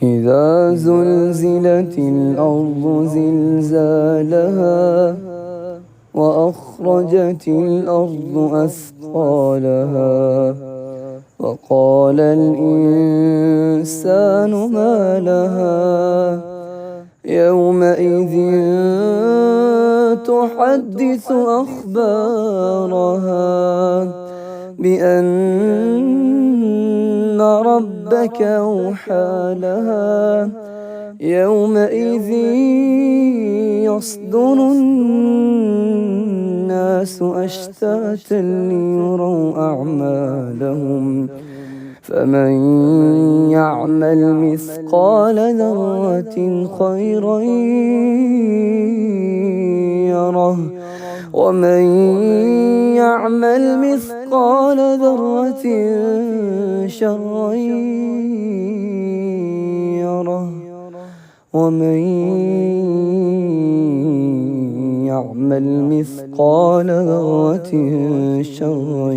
إذا زلزلت الأرض زلزالها وأخرجت الأرض أثقالها وقال الإنسان ما لها يومئذ تحدث أخبارها بأن ربك أوحى لها يومئذ يصدر الناس أشتاتا ليروا أعمالهم فمن يعمل مثقال ذرة خيرا يره ومن يعمل مثقال ذرة شرا يره ومن يعمل مثقال ذرة شرا